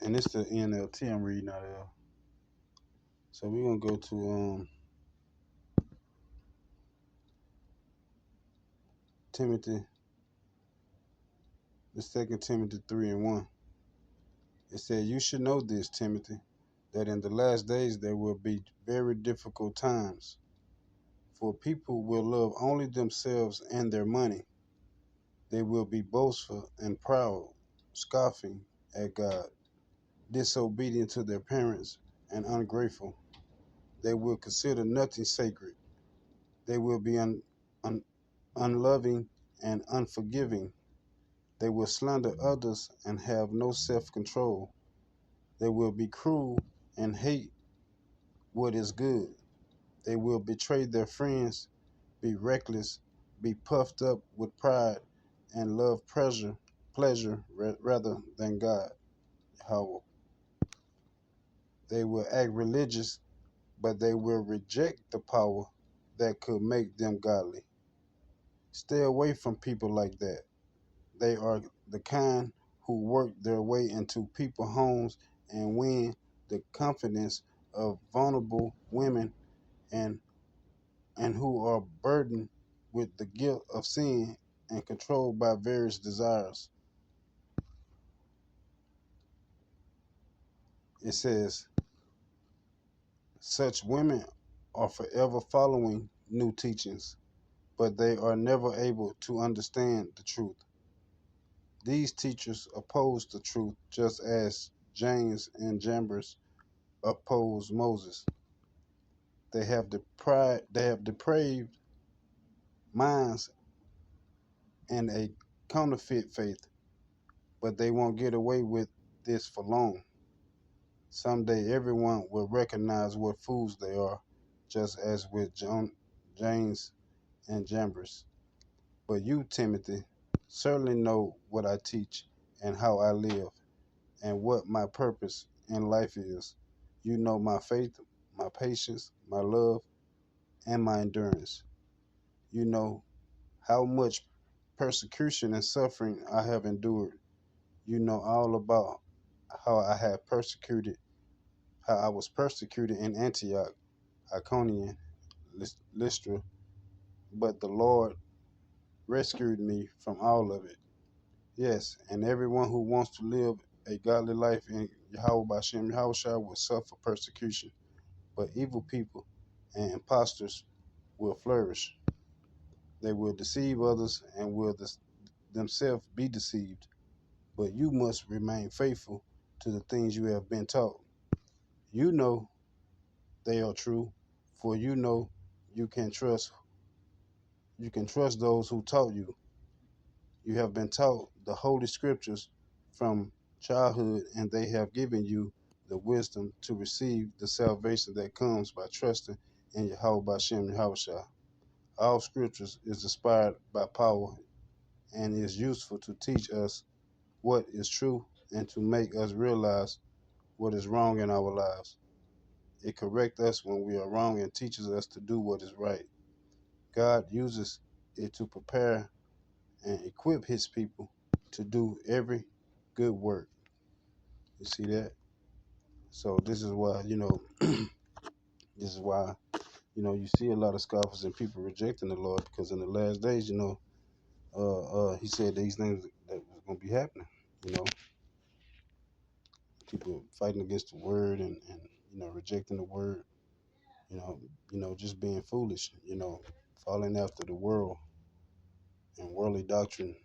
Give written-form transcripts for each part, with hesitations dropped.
And it's the NLT I'm reading out of. So we're gonna go to Timothy, the Second Timothy 3:1. It said, "You should know this, Timothy, that in the last days there will be very difficult times. For people will love only themselves and their money. They will be boastful and proud, scoffing at God, disobedient to their parents, and ungrateful. They will consider nothing sacred. They will be un, unloving and unforgiving. They will slander others and have no self control. They will be cruel and hate what is good. They will betray their friends, be reckless, be puffed up with pride, and love pleasure rather than God. How they will act religious, but they will reject the power that could make them godly. Stay away from people like that. They are the kind who work their way into people's homes and win the confidence of vulnerable women and who are burdened with the guilt of sin and controlled by various desires. It says, such women are forever following new teachings, but they are never able to understand the truth. These teachers oppose the truth just as James and Jambres opposed Moses. They have depraved minds and a counterfeit faith, but they won't get away with this for long. Someday everyone will recognize what fools they are, just as with James and Jambres. But you, Timothy, certainly know what I teach and how I live and what my purpose in life is. You know my faith, my patience, my love, and my endurance. You know how much persecution and suffering I have endured. You know all about how I have persecuted, how I was persecuted in Antioch, Iconium, Lystra, but the Lord rescued me from all of it. Yes, and everyone who wants to live a godly life in Yahweh Bashem Yahushua will suffer persecution, but evil people and impostors will flourish. They will deceive others and will themselves be deceived. But you must remain faithful to the things you have been taught. You know they are true, for you know you can trust you can trust those who taught you. You have been taught the holy scriptures from childhood, and they have given you the wisdom to receive the salvation that comes by trusting in Yahweh Bashem Yahushua. All scriptures is inspired by power and is useful to teach us what is true and to make us realize what is wrong in our lives. It corrects us when we are wrong and teaches us to do what is right. God uses it to prepare and equip his people to do every good work. You see that? So this is why, this is why, you see a lot of scoffers and people rejecting the Lord because in the last days, he said these things that was gonna be happening, you know, people fighting against the word and rejecting the word, you know, just being foolish, falling after the world and worldly doctrine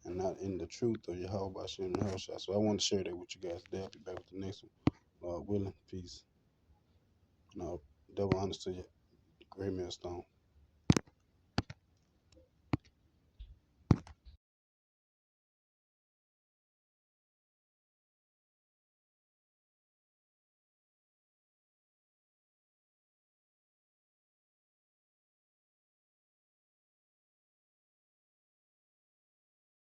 and not in the truth of Yahweh Bashem and Yahushua. So I want to share that with you guys today. I'll be back with the next one. Lord willing, peace. No, double honors to you, great millstone.